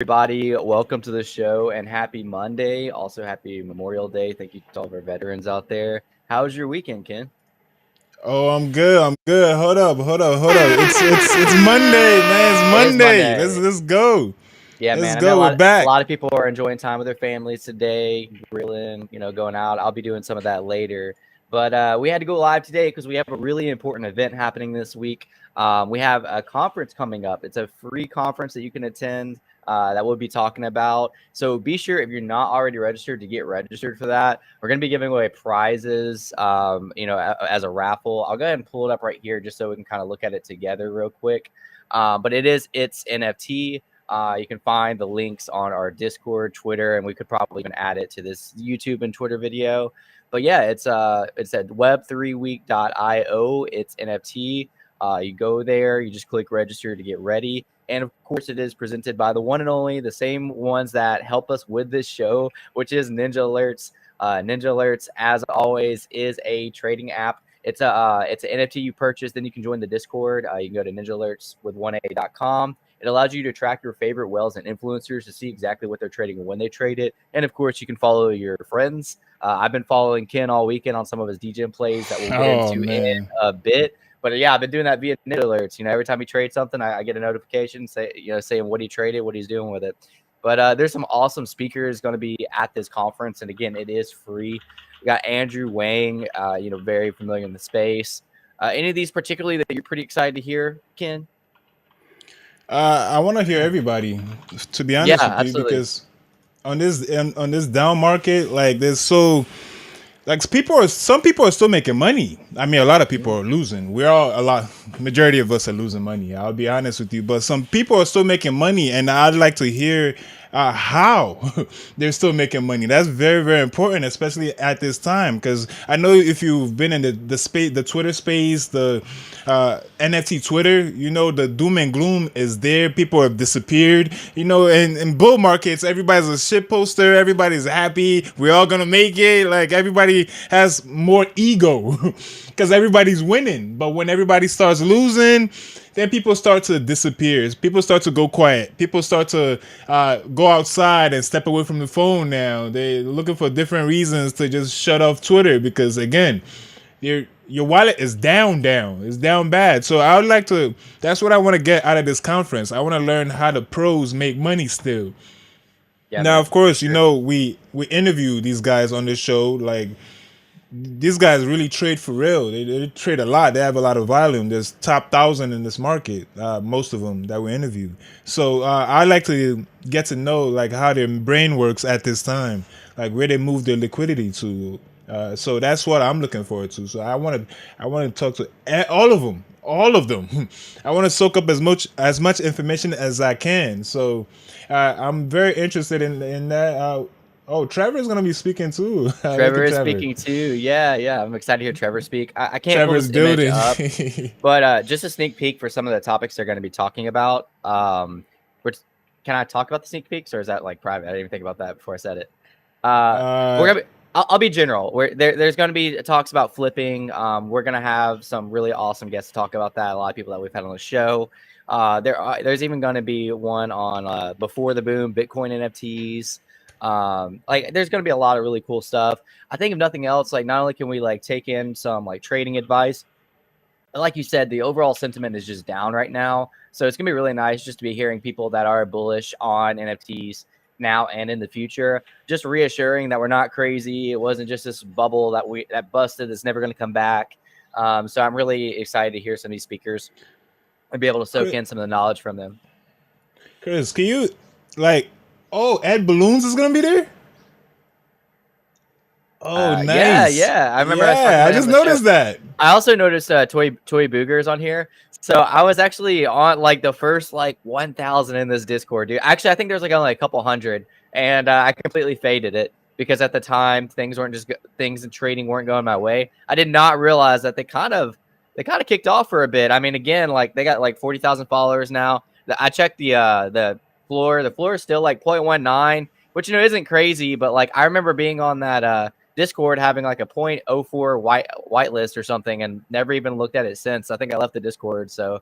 everybody? Welcome to the show and happy Monday. Also, happy Memorial Day. Thank you to all of our veterans out there. How was your weekend, Ken? Oh, I'm good. I'm good. Hold up. It's Monday, man. It's It is Monday. Let's Monday. let's go. Yeah, Let's man. I know go. We're a back. lot of people are enjoying time with their families today, grilling, going out. I'll be doing some of that later. But we had to go live today because we have a really important event happening this week. We have a conference coming up. It's a free conference that you can attend that we'll be talking about. So be sure if you're not already registered to get registered for that. We're going to be giving away prizes, as a raffle. I'll go ahead and pull it up right here just so we can kind of look at it together real quick. But it's NFT. You can find the links on our Discord, Twitter, and we could probably even add it to this YouTube and Twitter video. But yeah, it's at web3week.io. It's NFT. You go there, you just click register to get ready. And of course, it is presented by the one and only, the same ones that help us with this show, which is Ninjalerts. Ninjalerts, as always, is a trading app. It's an NFT you purchase, then you can join the Discord. You can go to ninjalerts with 1a.com. It allows you to track your favorite whales and influencers to see exactly what they're trading and when they trade it. And of course, you can follow your friends. I've been following Ken all weekend on some of his Degen plays that we'll get Oh into in man. a bit. But yeah, I've been doing that via Ninja Alerts. Every time he trades something, I get a notification saying what he traded, what he's doing with it. But there's some awesome speakers going to be at this conference, and again, it is free. We got Andrew Wang, very familiar in the space. Any of these particularly that you're pretty excited to hear, Ken? I want to hear everybody, to be Yeah, honest with you, absolutely. because on this down market, like there's so like some people are still making money. I mean, a lot of people Mhm. are losing. We're all a lot majority of us are losing money. I'll be honest with you, but some people are still making money, and I'd like to hear how they're still making money. That's very very important, especially at this time, because I know if you've been in the space, the Twitter space, the NFT Twitter, the doom and gloom is there. People have disappeared. In bull markets, everybody's a shit poster. Everybody's happy. We're all gonna make it. Like everybody has more ego because everybody's winning. But when everybody starts losing, then people start to disappear. People start to go quiet. People start to go outside and step away from the phone now. They're looking for different reasons to just shut off Twitter because, again, your wallet is down. It's down bad. So I would like to. That's what I want to get out of this conference. I want to learn how the pros make money still. Yeah, Now, man, of for course, sure. we interview these guys on this show. Like these guys really trade for real. They trade a lot. They have a lot of volume. There's top 1,000 in this market. Most of them that we interview. So I like to get to know like how their brain works at this time, like where they move their liquidity to. So that's what I'm looking forward to. So I want to talk to all of them. I want to soak up as much information as I can. So I'm very interested in that. Oh, Trevor's gonna be speaking too. Look Trevor at is Trevor. speaking too. Yeah, yeah. I'm excited to hear Trevor speak. I can't pull Trevor's this image building. up, but just a sneak peek for some of the topics they're going to be talking about. Which can I talk about the sneak peeks, or is that like private? I didn't even think about that before I said it. Uh, we're uh, gonna. I'll be general. There's going to be talks about flipping. We're going to have some really awesome guests to talk about that. A lot of people that we've had on the show. There's even going to be one on before the boom Bitcoin NFTs. Like there's going to be a lot of really cool stuff. I think if nothing else, like not only can we like take in some like trading advice, but like you said, the overall sentiment is just down right now. So it's gonna be really nice just to be hearing people that are bullish on NFTs now and in the future. Just reassuring that we're not crazy. It wasn't just this bubble that busted that's never gonna come back. So I'm really excited to hear some of these speakers and be able to soak Chris, in some of the knowledge from them. Chris, can you like? Oh, Ed Balloons is gonna be there. Oh, Yeah, nice. yeah. I remember us talking Yeah, about I it on just the show. noticed that. I also noticed Toy Boogers on here. So I was actually on like the first like 1,000 in this Discord, dude. Actually, I think there's like only a couple hundred, and I completely faded it because at the time things in trading weren't going my way. I did not realize that they kind of kicked off for a bit. I mean, again, like they got like 40,000 followers now. I checked the floor. The floor is still like 0.19, which isn't crazy, but like I remember being on that Discord having like a .04 whitelist or something, and never even looked at it since. I think I left the Discord, so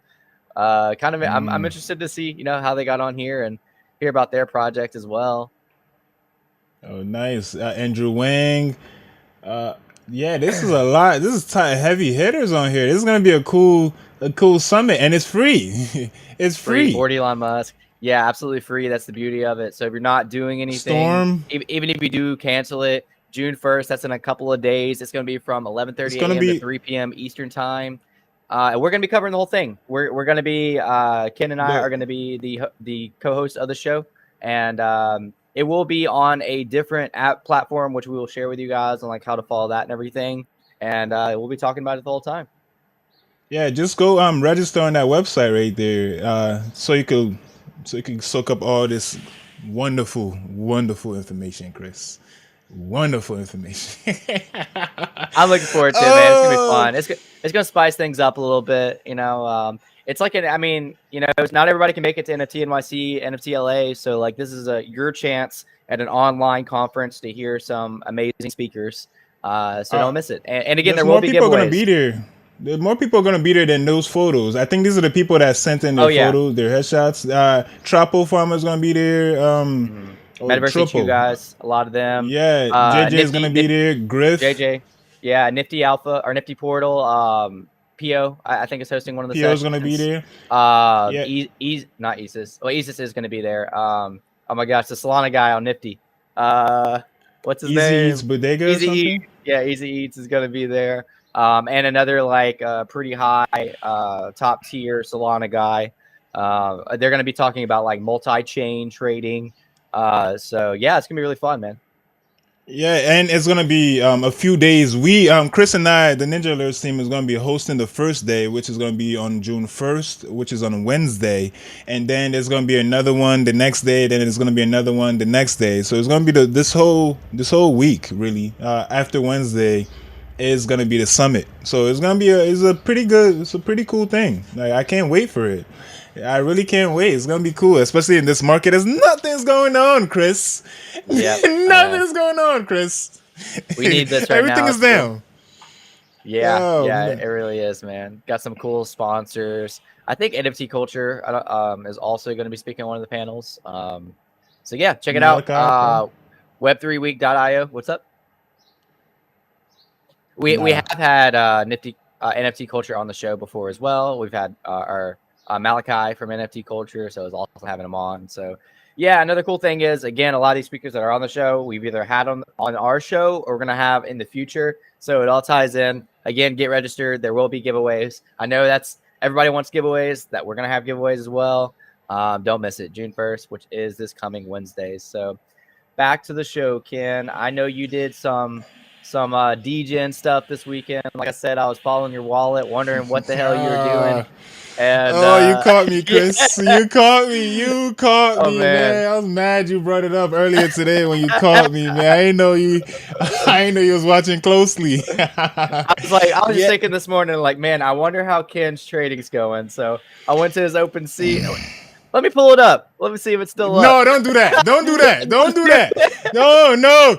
kind of I'm interested to see how they got on here, and hear about their project as well. Oh, nice. Andrew Wang. Uh, yeah, this is a lot. This is heavy hitters on here. This is gonna be a cool summit, and it's free. It's Free, free. board Elon Musk. Yeah, absolutely free. That's the beauty of it. So if you're not doing anything, Storm. even if you do cancel it, June 1st, that's in a couple of days. It's going to be from 11:30 It's gonna a.m. to be 3 p.m. Eastern time. And we're going to be covering the whole thing. We're going to be, Ken and I the are going to be the co-host of the show. And it will be on a different app platform, which we will share with you guys on like how to follow that and everything. And we'll be talking about it the whole time. Yeah, just go register on that website right there, so you can soak up all this wonderful information, Chris. Wonderful information. I'm looking forward to it, man. It's gonna be fun. It's gonna spice things up a little bit. It's like I mean, not everybody can make it to NFT NYC, NFT LA. So like, this is your chance at an online conference to hear some amazing speakers. So don't miss it. And again, There's there will more be people giveaways. gonna be there. There's more people gonna be there than those photos. I think these are the people that sent in their photos, their headshots. Trapo Farmer's gonna be there. Metaverse HQ guys, a lot of them. Yeah, JJ is gonna be there. Griff. JJ, yeah, Nifty Alpha or Nifty Portal. PO, I think is hosting one of the PO is sessions. gonna be there. Yeah, not Isis. Well, Isis is gonna be there. Oh my gosh, the Solana guy on Nifty. What's his name? Easy Eats Bodega. Easy Eats. Yeah, Easy Eats is gonna be there. And another like pretty high top tier Solana guy. They're gonna be talking about like multi-chain trading. So yeah, it's gonna be really fun, man. Yeah, and it's gonna be a few days. We Chris and I, the Ninjalerts team, is gonna be hosting the first day, which is gonna be on June 1st, which is on Wednesday, and then there's gonna be another one the next day. Then there's gonna be another one the next day. So it's gonna be this whole week really. After Wednesday is gonna be the summit. So it's gonna be it's a pretty cool thing. Like, I can't wait for it. I really can't wait. It's gonna be cool, especially in this market. There's nothing's going on, Chris. Yeah, nothing's going on, Chris. We need this right Everything now. is down. Yeah, man. It really is, man. Got some cool sponsors. I think NFT Culture is also going to be speaking on one of the panels. So yeah, check it out. Web3week.io. What's up? We have had Nifty NFT Culture on the show before as well. We've had our Malachi from NFT Culture, so it's also having him on. So yeah, another cool thing is, again, a lot of these speakers that are on the show, we've either had on our show or we're going to have in the future. So it all ties in. Again, get registered. There will be giveaways. I know everybody wants giveaways, that we're going to have giveaways as well. Don't miss it. June 1st, which is this coming Wednesday. So back to the show, Ken. I know you did some DGen stuff this weekend. Like I said, I was following your wallet, wondering what the hell you were doing. And you caught me, Chris. Yeah. You caught me, man. I was mad you brought it up earlier today when you caught me, man. I didn't know you was watching closely. I was just thinking this morning, like, man, I wonder how Ken's trading's going. So I went to his OpenSea. Let me pull it up. Let me see if it's still up. No, don't do that. Don't do that. Don't do that. No.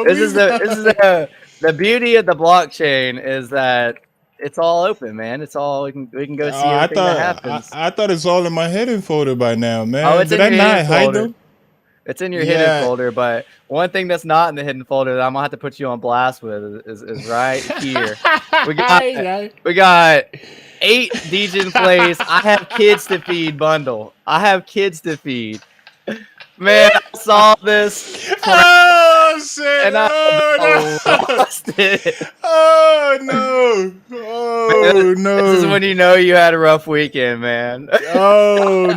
This is the beauty of the blockchain is that it's all open, man. It's all we can go see everything that happens. I thought it's all in my hidden folder by now, man. Oh, it's Did in I your not hidden hide folder. them? It's in your hidden folder, but one thing that's not in the hidden folder that I'm gonna have to put you on blast with is right here. We got 8 Degen Plays. I have kids to feed bundle. I have kids to feed. Man, I saw this. Oh shit! And I lost it. Oh no! Oh no! This is when you know you had a rough weekend, man. Oh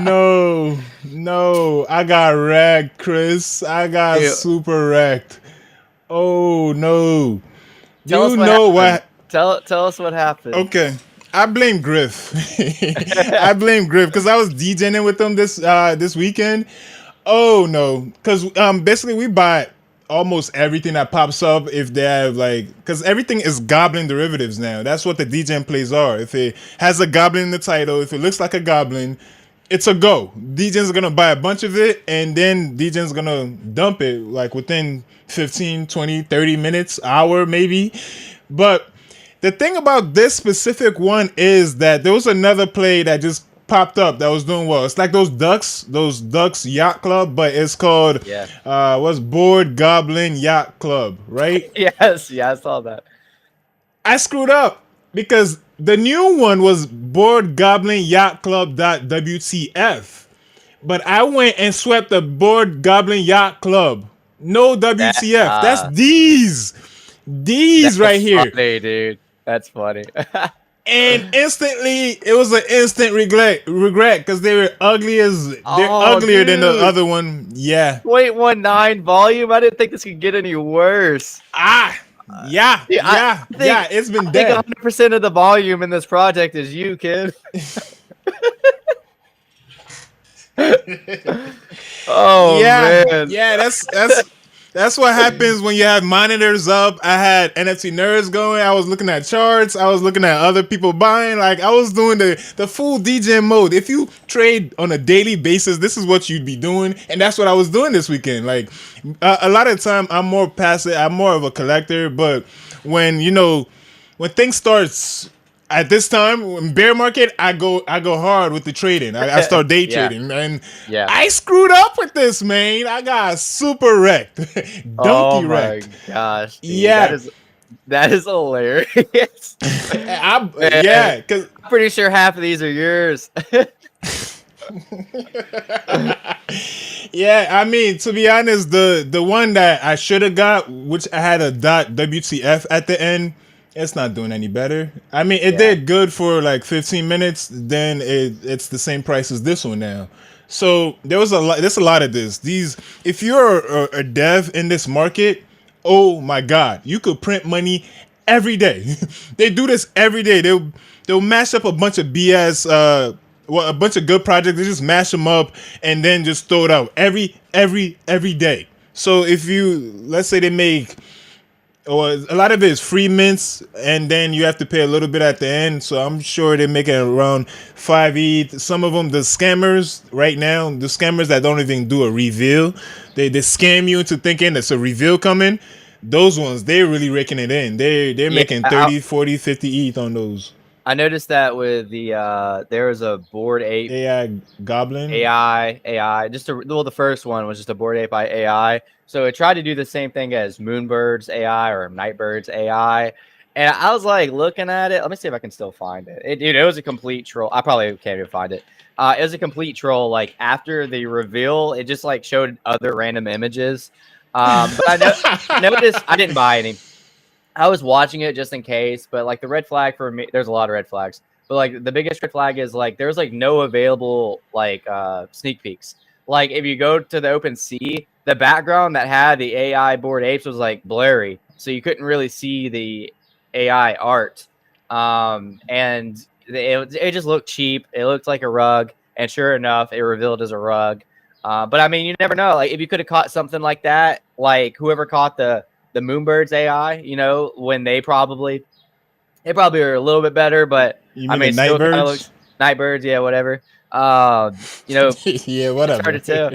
no! I got wrecked, Chris. I got super wrecked. Oh no! Tell us what happened. Okay. I blame Griff. I blame Griff because I was DJing with them this weekend. Oh no, because basically we buy almost everything that pops up if they have because everything is goblin derivatives now. That's what the Degen Plays are. If it has a goblin in the title, if it looks like a goblin, it's a go. Degen's gonna buy a bunch of it and then Degen's gonna dump it within 15, 20, 30 minutes, hour maybe. But the thing about this specific one is that there was another play that just popped up that was doing well. It's like those Ducks Yacht Club, but it's called Yeah. what's Board Goblin Yacht Club, right? Yes. Yeah, I saw that. I screwed up because the new one was Board Goblin Yacht Club .wtf, but I went and swept the Board Goblin Yacht Club. No That WTF. That's these right that's here. funny, dude. That's funny. And instantly, it was an instant regret because they're Oh, uglier than the dude. other one. Yeah. 0.19 volume. I didn't think this could get any worse. Yeah. It's been I think dead. 100% of the volume in this project is you, kid. Oh man. Yeah. That's what happens when you have monitors up. I had NFT nerds going. I was looking at charts. I was looking at other people buying. Like I was doing the full DJ mode. If you trade on a daily basis, this is what you'd be doing, and that's what I was doing this weekend. Like a lot of the time, I'm more passive. I'm more of a collector. But when when things starts at this time in bear market, I go hard with the trading. I start day Yeah. trading, and Yeah. I screwed up with this, man. I got super wrecked, Oh donkey my wrecked. gosh, dude. Yeah, That is hilarious. Man, because I'm pretty sure half of these are yours. yeah, I mean, to be honest, the one that I should have got, which I had a .wtf at the end, it's not doing any better. I mean, it did good for like 15 minutes. Then it's the same price as this one now. So there's a lot of this. If you're a dev in this market, oh my God, you could print money every day. They do this every day. They'll mash up a bunch of BS, a bunch of good projects. They just mash them up and then just throw it out every day. So if let's say they make, or a lot of it is free mints, and then you have to pay a little bit at the end. So I'm sure they're making around 5 ETH. Some of them, the scammers right now, the scammers that don't even do a reveal, they scam you into thinking there's a reveal coming. Those ones, they're really raking it in. They're making 30, 40, 50 ETH on those. I noticed that with the there was a Bored Ape AI Goblin. AI. The first one was just a Bored Ape by AI. So it tried to do the same thing as Moonbird's AI or Nightbird's AI. And I was like looking at it. Let me see if I can still find it. Dude, it was a complete troll. I probably can't even find it. It was a complete troll. Like after the reveal, it just like showed other random images. But I noticed I didn't buy any. I was watching it just in case, but like the red flag for me, there's a lot of red flags, but like the biggest red flag is like there's like no available like sneak peeks. Like if you go to the OpenSea, the background that had the AI Bored Apes was like blurry, so you couldn't really see the AI art, and it just looked cheap. It looked like a rug, and sure enough, it revealed as a rug. But I mean, you never know. Like if you could have caught something like that, like whoever caught the Moonbird's AI, when they probably are a little bit better, but You mean I mean, the still kind of Nightbirds? looks Nightbirds, yeah, whatever. Yeah, whatever. It's hard to tell.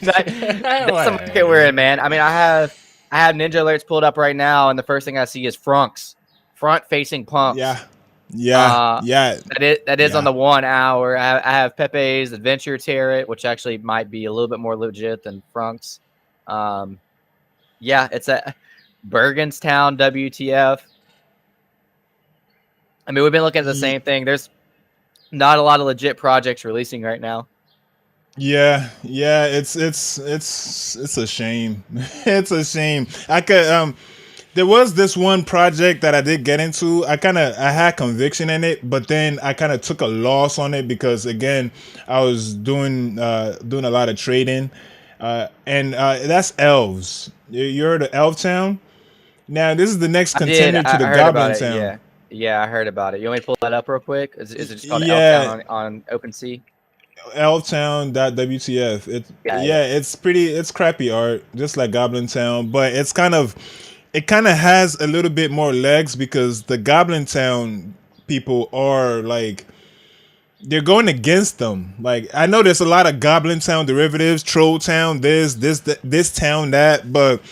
That's the market we're in, man. I mean, I have Ninjalerts pulled up right now, and the first thing I see is front facing pumps. Yeah. That is on the 1 hour. I have Pepe's Adventure Tarot, which actually might be a little bit more legit than Frunk's. Yeah, it's at Bergenstown WTF. I mean, we've been looking at the same thing. There's not a lot of legit projects releasing right now. Yeah, it's a shame. It's a shame. I could there was this one project that I did get into. I had conviction in it, but then I kind of took a loss on it because again, I was doing a lot of trading. And that's Elves. You heard of Elf Town? Now this is the next contender to the Goblin Town. Yeah, I heard about it. You want me to pull that up real quick? Is it just called Yeah. Elf Town on OpenSea? Elftown.wtf. It's crappy art, just like Goblin Town, but it kind of has a little bit more legs because the Goblin Town people are like, they're going against them. Like I know there's a lot of Goblin Town derivatives, Troll Town, this town, that, but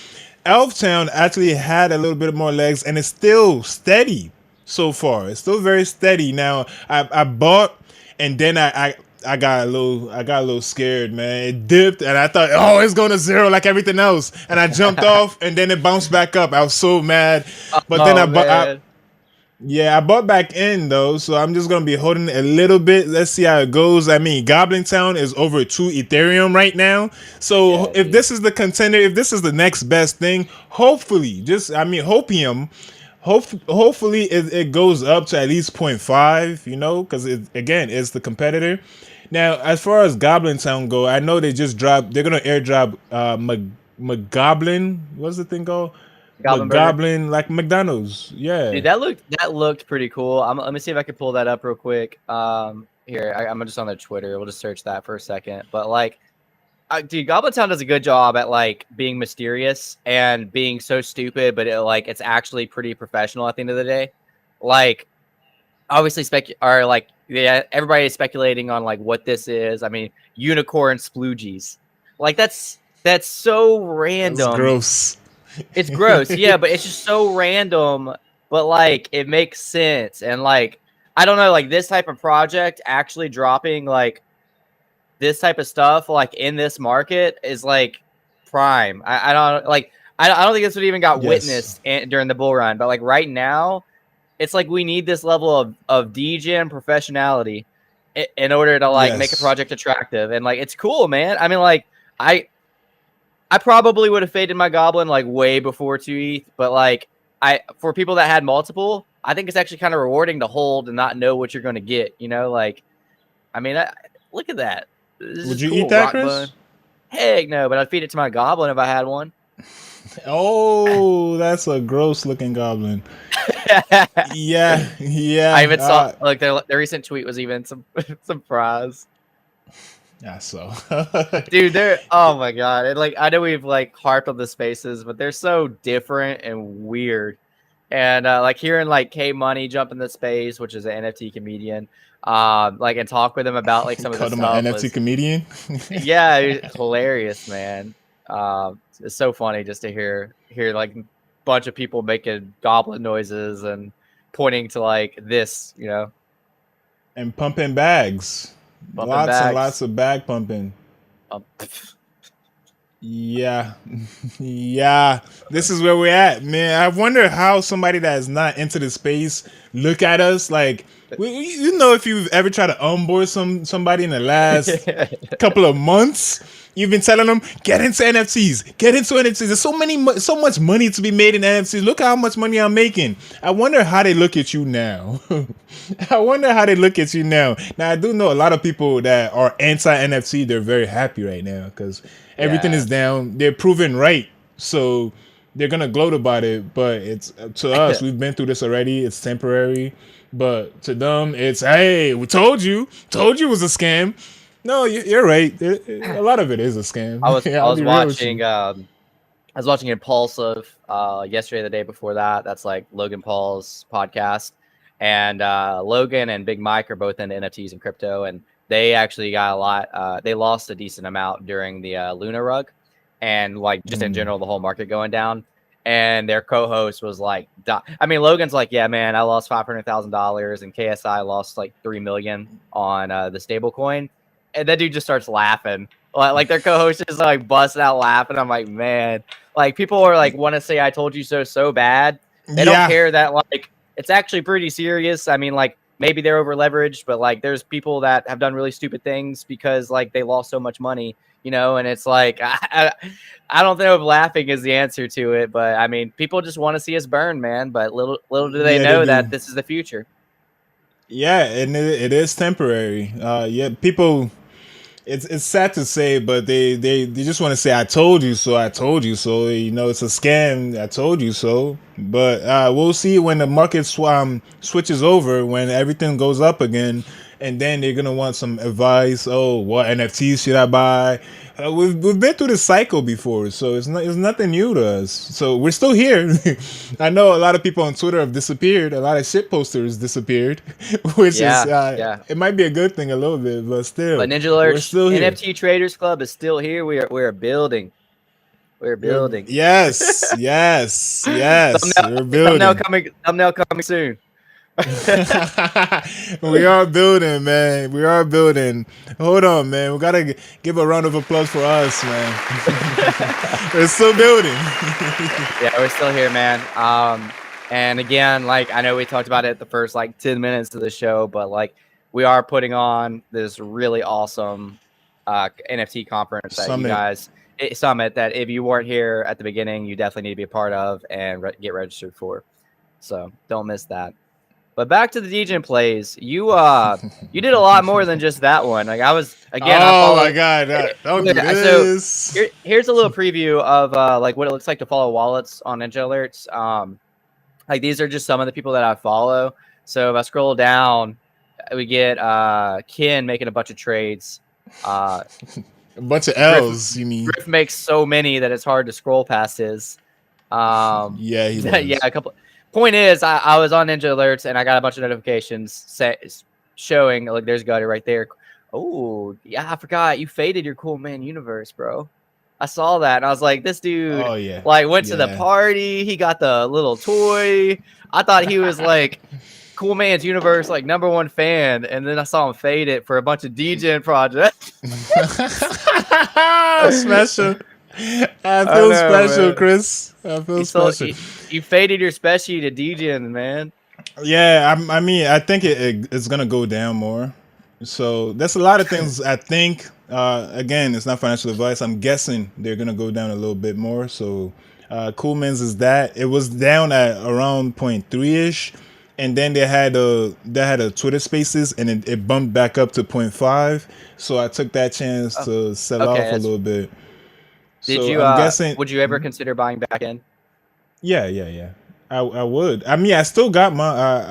Elf Town actually had a little bit more legs and it's still steady so far. It's still very steady. Now I bought, and then I got a little scared, man. It dipped, and I thought, oh, it's going to zero like everything else, and I jumped off, and then it bounced back up. I was so mad, but then Oh man. I bought back in though, so I'm just gonna be holding it a little bit. Let's see how it goes. I mean, Goblin Town is over 2 Ethereum right now. So Yeah, if dude. this is the contender, if this is the next best thing, hopefully, hopium, hopefully it goes up to at least point 0.5. Because again, it's the competitor. Now, as far as Goblin Town go, I know they just dropped. They're gonna airdrop McGoblin. What's the thing called? Goblin Burger. McGoblin, like McDonald's. Yeah. Dude, that looked pretty cool. Let me see if I can pull that up real quick. Here, I'm just on their Twitter. We'll just search that for a second. But like, dude, Goblin Town does a good job at like being mysterious and being so stupid, but it's actually pretty professional at the end of the day. Like, obviously, everybody is speculating on like what this is. I mean, unicorn sploogies. Like that's so That's random. gross. It's gross, yeah, but it's just so random. But like, it makes sense, and like, I don't know, like this type of project actually dropping like this type of stuff like in this market is like prime. I don't like. I don't think this would even got Yes. witnessed during the bull run, but like right now, it's like we need this level of DGen professionality in order to like make a Yes. project attractive, and like it's cool, man. I mean, like I probably would have faded my goblin like way before 2 ETH, but like for people that had multiple, I think it's actually kind of rewarding to hold and not know what you're going to get. Like, I mean, look at that. This Would is you eat cool. that, Rock bun. Chris? Heck no, but I'd feed it to my goblin if I had one. Oh, that's a gross looking goblin. Yeah, I even saw yeah. like their recent tweet was even some some fries. Yeah, so Dude, they're oh my god. And like I know we've like harped on the spaces, but they're so different and weird. And like hearing like K Money jump in the space, which is an NFT comedian, like and talk with him about like some of the called him an stuff NFT was comedian. yeah, hilarious, man. It's so funny just to hear like a bunch of people making goblin noises and pointing to like this, And pumping bags. bumping Lots and bags. lots of bag pumping. Um, Yeah, yeah. This is where we're at, man. I wonder how somebody that is not into the space look at us. Like, if you've ever tried to onboard somebody in the last couple of months, you've been telling them get into NFTs, get into NFTs. There's so much money to be made in NFTs. Look how much money I'm making. I wonder how they look at you now. I wonder how they look at you now. Now I do know a lot of people that are anti NFT. They're very happy right now because everything yeah. is down. They're proven right, so they're gonna gloat about it. But it's to us, we've been through this already. It's temporary. But to them, it's hey, we told you it was a scam. No, you're right. A lot of it is a scam. I was I I'll was be real with watching you. I was watching Impulsive yesterday, the day before that. That's like Logan Paul's podcast. And Logan and Big Mike are both into NFTs and crypto, and they actually got a lot. They lost a decent amount during the Luna rug, and like just in general, the whole market going down. And their co-host was like, I mean, Logan's like, yeah, man, I lost $500,000, and KSI lost like 3 million on the stable coin. And that dude just starts laughing. Like their co-host is like busting out laughing. I'm like, man, like people are like want to say I told you so bad. They don't Yeah, care that like it's actually pretty serious. I mean, like maybe they're over leveraged, but like there's people that have done really stupid things because like they lost so much money, and it's like I don't know if laughing is the answer to it, but I mean, people just want to see us burn, man. But little do they yeah, they know do. that this is the future. Yeah, and it is temporary. Yeah, people. It's sad to say, but they just want to say I told you so. I told you so. It's a scam. I told you so. But we'll see when the market switches over, when everything goes up again, and then they're gonna want some advice. Oh, what NFTs should I buy? We've been through this cycle before, so it's nothing new to us. So we're still here. I know a lot of people on Twitter have disappeared. A lot of shit posters disappeared, which is Yeah, yeah. it might be a good thing a little bit, but But still, we're Ninjalerts still here. NFT Traders Club is still here. We're building. We're building. Yes, yes, yes. thumbnail, We're thumbnail building. coming. Thumbnail coming soon. We are building, man. We are building. Hold on, man. We gotta give a round of applause for us, man. We're still building. Yeah, we're still here, man. And again, like I know we talked about it the first like 10 minutes of the show, but like we are putting on this really awesome NFT conference that you Summit. guys summit that if you weren't here at the beginning, you definitely need to be a part of and get registered for. So don't miss that. But back to the Degen Plays, you did a lot more than just that one. Like I was again, I Oh my followed. God! Don't do So this. here's a little preview of like what it looks like to follow wallets on Ninjalerts. Like these are just some of the people that I follow. So if I scroll down, we get Ken making a bunch of trades. A bunch of Griff, L's, you mean? Griff makes so many that it's hard to scroll past his. Yeah, he does. Yeah, a couple. Point is, I was on Ninjalerts and I got a bunch of notifications showing like there's Gutty right there. Oh yeah, I forgot you faded your Cool Man Universe, bro. I saw that and I was like, this dude Oh yeah. like went to the party. He got the little toy. I thought he was like Cool Man's Universe like #1 fan, and then I saw him fade it for a bunch of Degen projects. Special. I feel special, man. Chris. I feel special. You faded your special to Degen, man. Yeah, I mean, I think it's gonna go down more. So there's a lot of things. I think again, it's not financial advice. I'm guessing they're gonna go down a little bit more. So Coolman's is that it was down at around 0.3 ish, and then they had a Twitter Spaces, and it bumped back up to 0.5. So I took that chance to sell off a little bit. Did So you? I'm guessing. Would you ever consider buying back in? Yeah. I would. I mean, I still got my.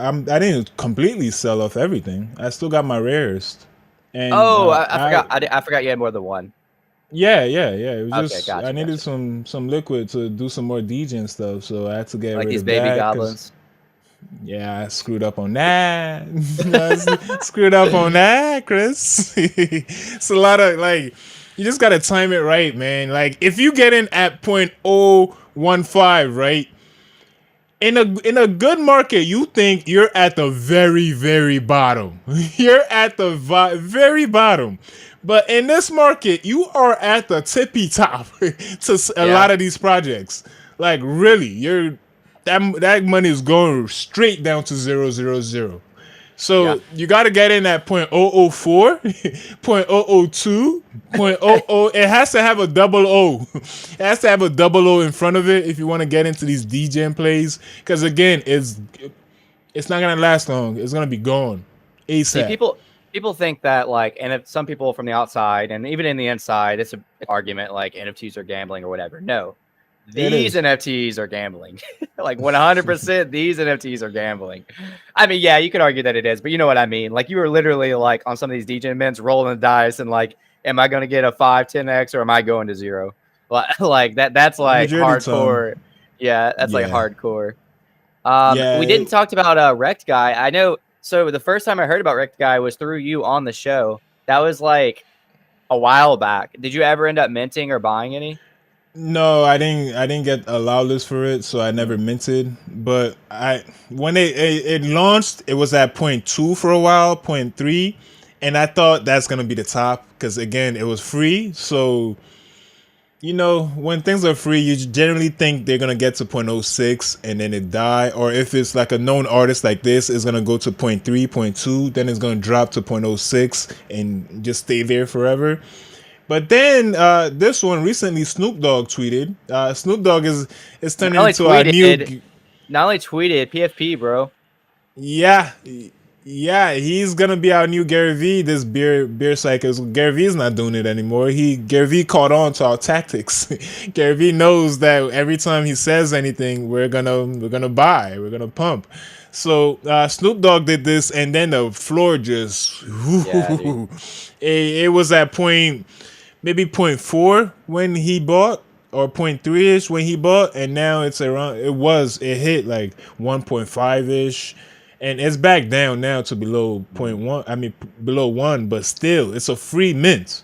I didn't completely sell off everything. I still got my rarest. And I forgot. I forgot you had more than one. Yeah. It was just gotcha, I needed some liquid to do some more Degen stuff, so I had to get like rid these of baby that. goblins. Yeah, I screwed up on that. Screwed up on that, Chris. It's a lot of like. You just gotta time it right, man. Like if you get in at 0.015, right? In a good market, you think you're at the very, very bottom. You're at the very bottom. But in this market, you are at the tippy top to a lot of these projects. Like really, that money is going straight down to 0.000. So you got to get in at 0.004, 0.002, 0.00. It has to have a double O. It has to have a double O in front of it if you want to get into these Degen plays. Because again, it's not gonna last long. It's gonna be gone ASAP. See, people think that like, and if some people from the outside and even in the inside, it's an argument like NFTs are gambling or whatever. No. These NFTs are gambling. Like 100% these NFTs are gambling. I mean, yeah, you could argue that it is, but you know what I mean? Like you were literally like on some of these Degen mints rolling the dice and like, am I going to get a 5, 10x or am I going to 0? Like that's like hardcore. Yeah, that's like hardcore. We didn't talk about Wrecked Guy. I know. So the first time I heard about Wrecked Guy was through you on the show. That was like a while back. Did you ever end up minting or buying any? No, I didn't get a allowed list for it, so I never minted. But when it launched, it was at 0.2 for a while, 0.3, and I thought that's gonna be the top because again, it was free. So you know, when things are free, you generally think they're gonna get to 0.06 and then it die. Or if it's like a known artist like this, it's gonna go to 0.3, 0.2, then it's gonna drop to 0.06 and just stay there forever. But then this one recently, Snoop Dogg tweeted. Snoop Dogg is turning into a new. Not only tweeted PFP, bro. Yeah, he's gonna be our new Gary V. This beer cycle. Gary V's not doing it anymore. Gary V caught on to our tactics. Gary V knows that every time he says anything, we're gonna buy, we're gonna pump. So Snoop Dogg did this, and then the floor just. It was at maybe 0.4 when he bought, or 0.3 ish when he bought, and now it's around. It hit like 1.5 ish, and it's back down now to below 0.1. I mean below 1, but still, it's a free mint.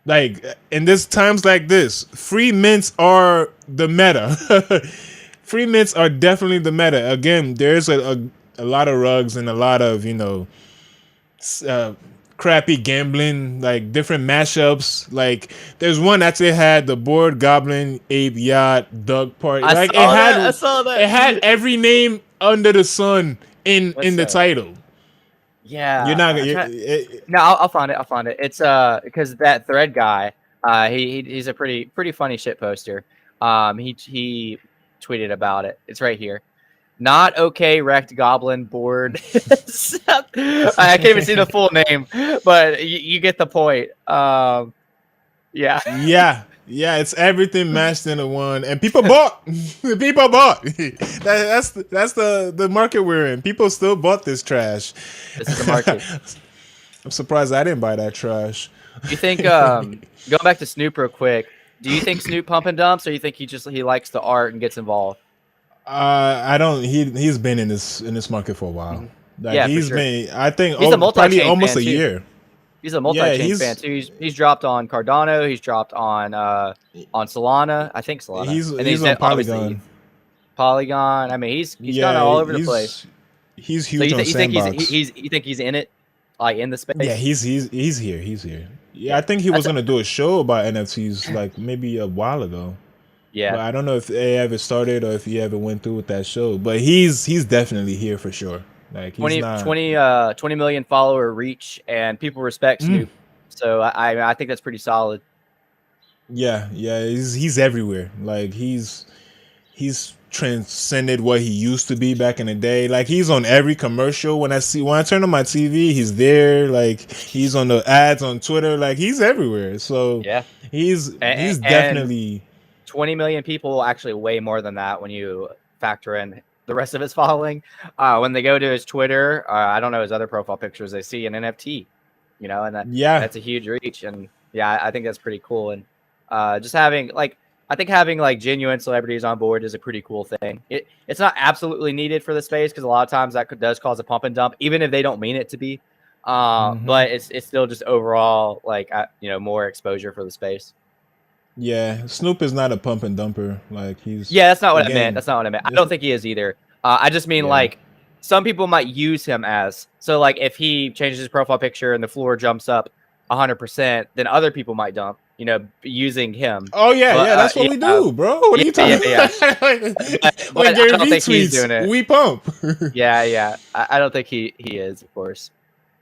Like in this times like this, free mints are the meta. Free mints are definitely the meta. Again, there's a a lot of rugs and a lot of crappy gambling, like different mashups. Like there's one that actually had the board, goblin, ape, yacht, duck party. I Like saw that. I saw that. it had every name under the sun What's in the title. You're Yeah, not I'm gonna. trying. No, I'll find it. I'll find it. It's because that thread guy, he's a pretty funny shit poster. He tweeted about it. It's right here. Not okay, wrecked goblin board. I can't even see the full name, but you get the point. Yeah. Yeah, it's everything mashed into one, and people bought. People bought. That's the market we're in. People still bought this trash. This is the market. I'm surprised I didn't buy that trash. You think going back to Snoop real quick, do you think Snoop pump and dumps, or you think he likes the art and gets involved? I don't. He's been in this market for a while. Like Yeah, he's for sure. been. I think He's a probably multi-chain almost fan a too. year. He's a multi-chain fan too. He's dropped on Cardano. He's dropped on Solana. I think Solana. And He's then on Polygon. Polygon. I mean, he's gone all over the place. He's So huge on Sandbox. you think he's in it, like in the space? Yeah, he's here. He's here. Yeah, I think he That's was gonna do a show about NFTs like maybe a while ago. Yeah. But I don't know if they ever started or if he ever went through with that show. But he's definitely here for sure. Like he's 20 million follower reach, and people respect Snoop. So I think that's pretty solid. Yeah, he's everywhere. Like he's transcended what he used to be back in the day. Like he's on every commercial. When I turn on my TV, he's there. Like he's on the ads on Twitter. Like he's everywhere. So Yeah, he's definitely 20 million people, actually way more than that when you factor in the rest of his following. When they go to his Twitter, I don't know his other profile pictures, they see an NFT, and that's a huge reach. And yeah, I think that's pretty cool. And just having I think having like genuine celebrities on board is a pretty cool thing. It's not absolutely needed for the space because a lot of times that does cause a pump and dump, even if they don't mean it to be. But it's still just overall more exposure for the space. Yeah, Snoop is not a pump and dumper. Like he's that's not what I meant. That's not what I meant. I don't think he is either. I just mean like some people might use him as like if he changes his profile picture and the floor jumps up 100%, then other people might dump. Using him. Oh yeah, that's what we do, bro. What are you talking about? When Gary Vee tweets, we pump. Yeah. I don't think he is, of course.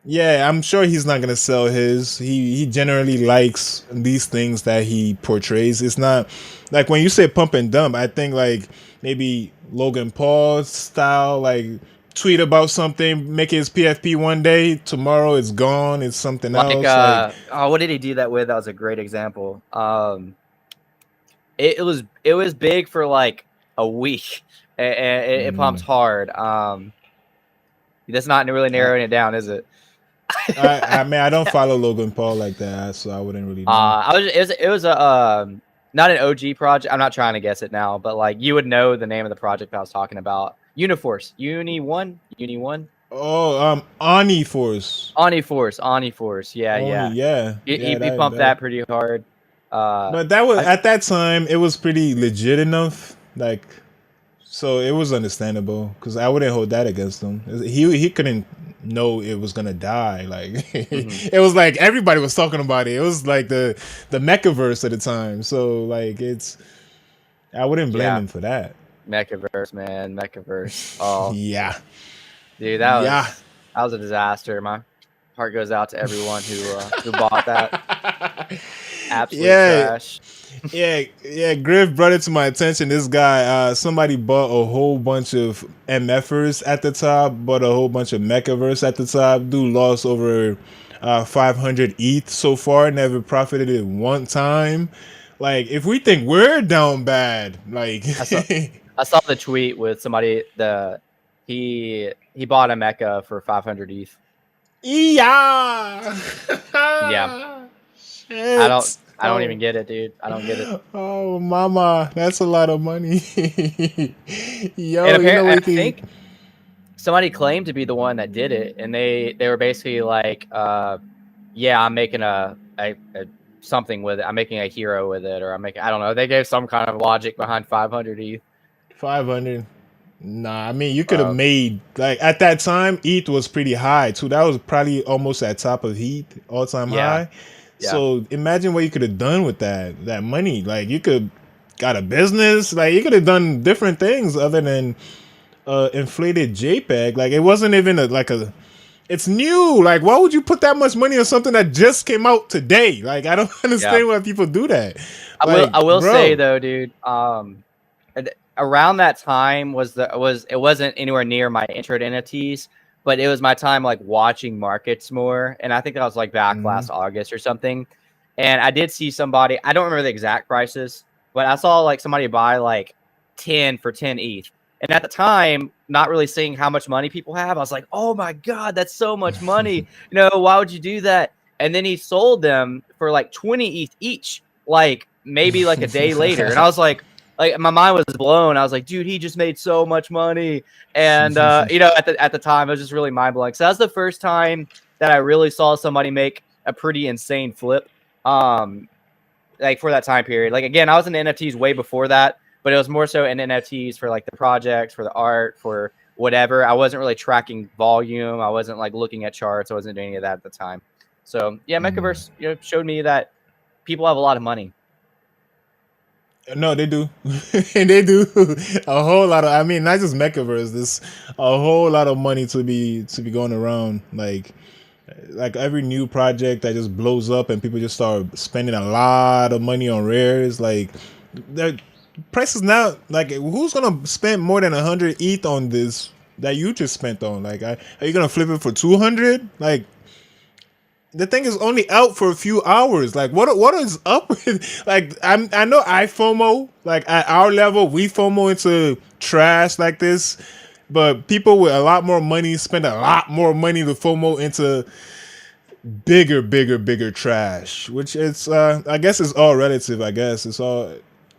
Yeah, I'm sure he's not gonna sell his. He generally likes these things that he portrays. It's not like when you say pump and dump, I think like maybe Logan Paul style, like tweet about something, make his PFP one day, tomorrow it's gone, it's something else. What did he do that with? That was a great example. It was big for like a week, and it pumps hard. That's not really narrowing it down, is it? I mean, I don't follow Logan Paul like that, so I wouldn't really know. It was a not an OG project. I'm not trying to guess it now, but like you would know the name of the project I was talking about. Uniforce, Uni One. Oh, Oniforce. Yeah. He pumped that pretty hard. But that was at that time. It was pretty legit enough. Like, so it was understandable because I wouldn't hold that against him. He couldn't know it was gonna die. Like it was like everybody was talking about it. It was like the Mechaverse at the time. So like I wouldn't blame him for that. Mechaverse, man, Mechaverse. Oh yeah, dude, that was a disaster. My heart goes out to everyone who bought that. Absolute trash. Yeah. Griff brought it to my attention. This guy, somebody bought a whole bunch of MFers at the top, bought a whole bunch of Mechaverse at the top. Dude lost over 500 ETH so far. Never profited it one time. Like, if we think we're down bad, like I saw the tweet with somebody he bought a mecha for 500 ETH. Yeah. Shit. I don't even get it, dude. I don't get it. Oh, mama, that's a lot of money. Yo, I think somebody claimed to be the one that did it, and they were basically like, I'm making a something with it. I'm making a hero with it, or I don't know. They gave some kind of logic behind 500 ETH. 500. Nah, I mean you could have Bro. made like at that time ETH was pretty high too. That was probably almost at top of ETH, all time Yeah, high. yeah, So imagine what you could have done with that money. Like you could got a business. Like you could have done different things other than inflated JPEG. Like it wasn't even like a. It's new. Like why would you put that much money on something that just came out today? Like I don't yeah. understand why people do that. I will. Like I will say bro. though, dude. Around that time it wasn't anywhere near my intro to NFTs, but it was my time like watching markets more, and I think that was like back Mhm. last August or something. And I did see somebody. I don't remember the exact prices, but I saw like somebody buy like 10 for 10 ETH. And at the time, not really seeing how much money people have, I was like, "Oh my god, that's so much money! Why would you do that?" And then he sold them for like 20 ETH each, like maybe like a day later, and I was like my mind was blown. I was like, dude, he just made so much money. And at the time, it was just really mind blowing. So that was the first time that I really saw somebody make a pretty insane flip. Like for that time period. Like again, I was in NFTs way before that, but it was more so in NFTs for like the projects, for the art, for whatever. I wasn't really tracking volume. I wasn't like looking at charts. I wasn't doing any of that at the time. So yeah, Mechaverse, showed me that people have a lot of money. No, they do. They do a whole lot of. I mean, not just Mechaverse. There's a whole lot of money to be going around. Like every new project that just blows up and people just start spending a lot of money on rares. Like the prices now. Like who's gonna spend more than 100 ETH on this that you just spent on? Like, are you gonna flip it for 200? Like the thing is only out for a few hours. Like what is up with like I know I FOMO, like at our level we FOMO into trash like this, but people with a lot more money spend a lot more money to FOMO into bigger trash. Which it's I guess it's all relative, I guess. It's all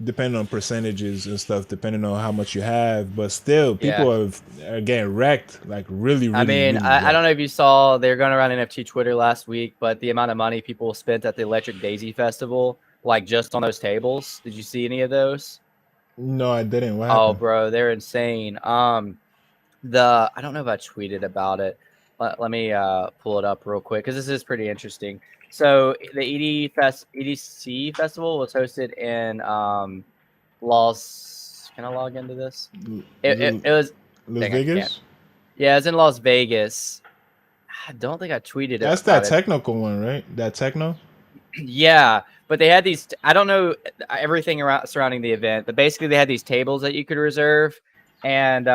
depending on percentages and stuff, depending on how much you have. But still Yeah. people are getting wrecked, like really, I really, mean, really I don't wrecked. know if you saw they're going around NFT Twitter last week, but the amount of money people spent at the Electric Daisy Festival, like just on those tables. Did you see any of those? No, I didn't. What Oh, happened? bro, they're insane. I don't know if I tweeted about it. Let me pull it up real quick because this is pretty interesting. So the EDC festival was hosted in Las. Can I log into this? Is it It was. Las Dang, I can't. Vegas? Yeah, it's in Las Vegas. I don't think I tweeted That's that about it. technical one, right? That techno? Yeah, but they had these. I don't know everything around surrounding the event, but basically they had these tables that you could reserve, and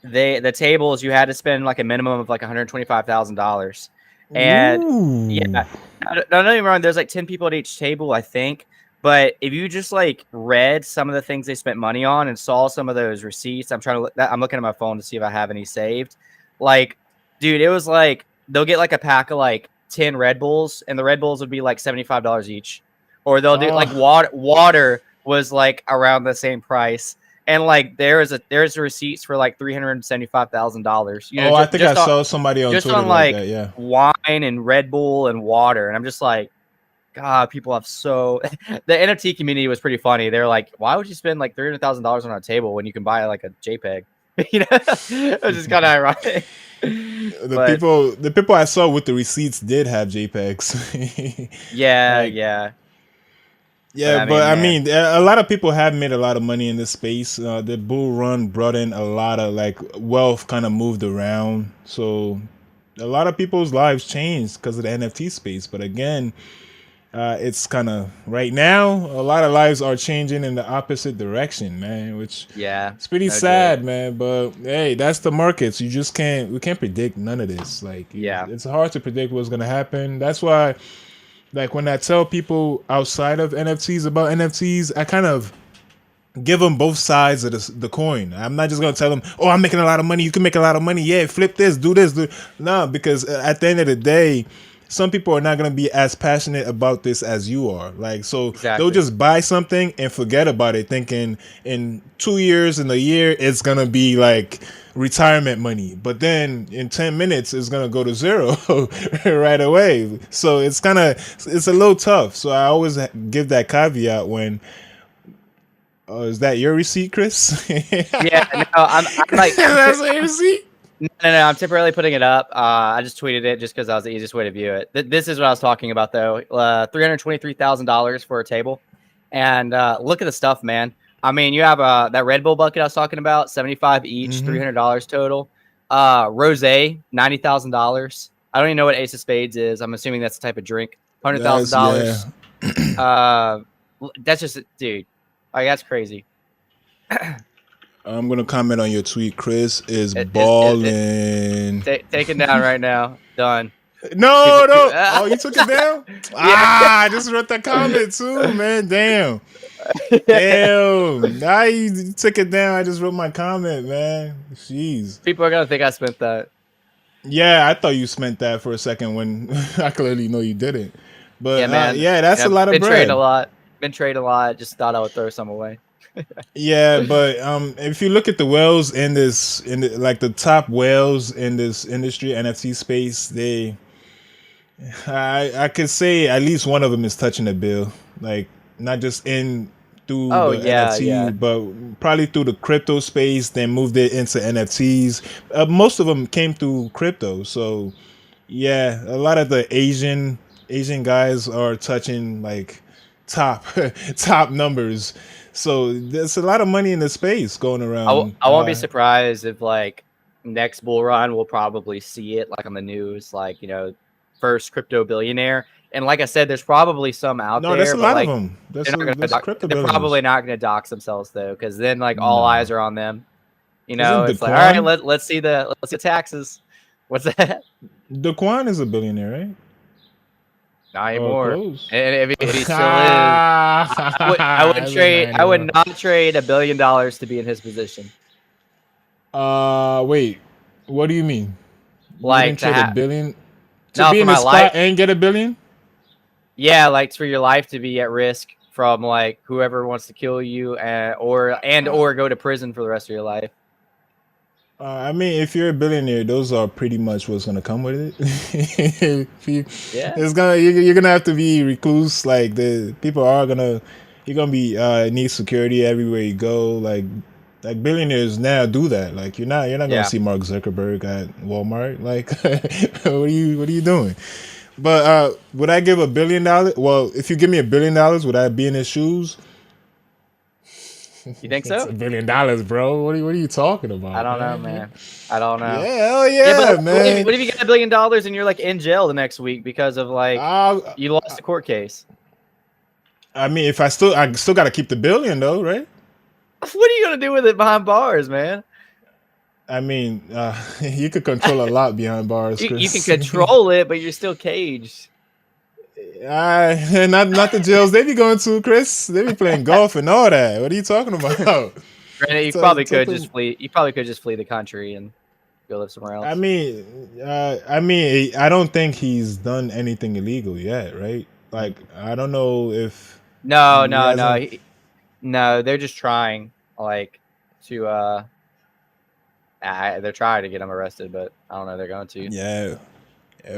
the tables you had to spend like a minimum of like $125,000, and yeah, Ooh. don't get me wrong. There's like 10 people at each table, I think. But if you just like read some of the things they spent money on and saw some of those receipts, I'm looking at my phone to see if I have any saved. Like, dude, it was like they'll get like a pack of like 10 Red Bulls, and the Red Bulls would be like $75 each. Or they'll do like Oh, water was like around the same price. And like there's receipts for like $375,000. oh, I think I saw somebody on Just Twitter on like like that. Yeah. wine and Red Bull and water. And I'm just like, God, people have so the NFT community was pretty funny. They're like, why would you spend like $300,000 on a table when you can buy like a JPEG? It was just kind of ironic. But The people I saw with the receipts did have JPEGs. yeah, Like, yeah. But yeah, I but mean, I man, mean, a lot of people have made a lot of money in this space. The bull run brought in a lot of like wealth, kind of moved around. So a lot of people's lives changed because of the NFT space. But again, it's kind of right now a lot of lives are changing in the opposite direction, man, which yeah, it's pretty no joke. sad, man. But hey, that's the markets. You just can't we can't predict none of this. Like Yeah, it's hard to predict what's gonna happen. That's why, like when I tell people outside of NFTs about NFTs, I kind of give them both sides of the coin. I'm not just gonna tell them, "Oh, I'm making a lot of money. You can make a lot of money. Yeah, flip this, do this." No, because at the end of the day, some people are not gonna be as passionate about this as you are. Like, so they'll exactly. just buy something and forget about it, thinking in 2 years, in a year, it's gonna be like retirement money. But then in 10 minutes, it's gonna go to zero right away. So it's a little tough. So I always give that caveat when Oh, is that your receipt, Chris? Yeah, no, I'm like, That's your receipt. no, I'm temporarily putting it up. I just tweeted it just because that was the easiest way to view it. This is what I was talking about, though. $323,000 for a table, and look at the stuff, man. I mean, you have that Red Bull bucket I was talking about, 75 each, $300 total. Rose, $90,000. I don't even know what Ace of Spades is. I'm assuming that's the type of drink. $100,000. That's just, dude. Like, that's crazy. I'm gonna comment on your tweet. Chris is balling. Taken down right now. Done. No. Oh, you took it down? I just wrote that comment too, man. Damn. Now you took it down. I just wrote my comment, man. Jeez. People are gonna think I spent that. Yeah, I thought you spent that for a second when I clearly know you didn't. But yeah, man. That's a lot of bread. Been trading a lot. Just thought I would throw some away. Yeah, but if you look at the whales like the top whales in this industry, NFT space, I could say at least one of them is touching the bill. Like not just through the NFT, but probably through the crypto space, then moved it into NFTs. Most of them came through crypto. So yeah, a lot of the Asian guys are touching like top numbers. So there's a lot of money in the space going around. I won't be surprised if like next bull run we'll probably see it like on the news, like first crypto billionaire. And like I said, there's probably some out there. No, there's a lot like, of them. They're probably not going to dox themselves though, because then like all eyes are on them. It's like, all right, let's see the taxes. What's that? Daquan is a billionaire, right? Not anymore. And if he still is, I would not trade $1 billion to be in his position. Wait, what do you mean? Like trade $1 billion to be in his spot and get $1 billion? Yeah, like for your life to be at risk from like whoever wants to kill you, or go to prison for the rest of your life. I mean, if you're a billionaire, those are pretty much what's gonna come with it. You're gonna have to be recluse. Like you're gonna be need security everywhere you go. Like billionaires now do that. Like you're not gonna see Mark Zuckerberg at Walmart. Like what are you doing? But would I give $1 billion? Well, if you give me $1 billion, would I be in his shoes? You think so? $1 billion, bro. What are you talking about? I don't know, man. I don't know. Yeah, hell yeah, but man. What if you get $1 billion and you're like in jail the next week because of like you lost a court case? I mean, if I still got to keep the $1 billion though, right? What are you gonna do with it behind bars, man? I mean, you could control a lot behind bars. Chris. You can control it, but you're still caged. Not the jails they be going to, Chris. They be playing golf and all that. What are you talking about? Granted, you probably could just flee. You probably could just flee the country and go live somewhere else. I mean, I don't think he's done anything illegal yet, right? Like, I don't know if. No. They're just trying, like, to. They're trying to get him arrested, but I don't know. They're going to. Yeah,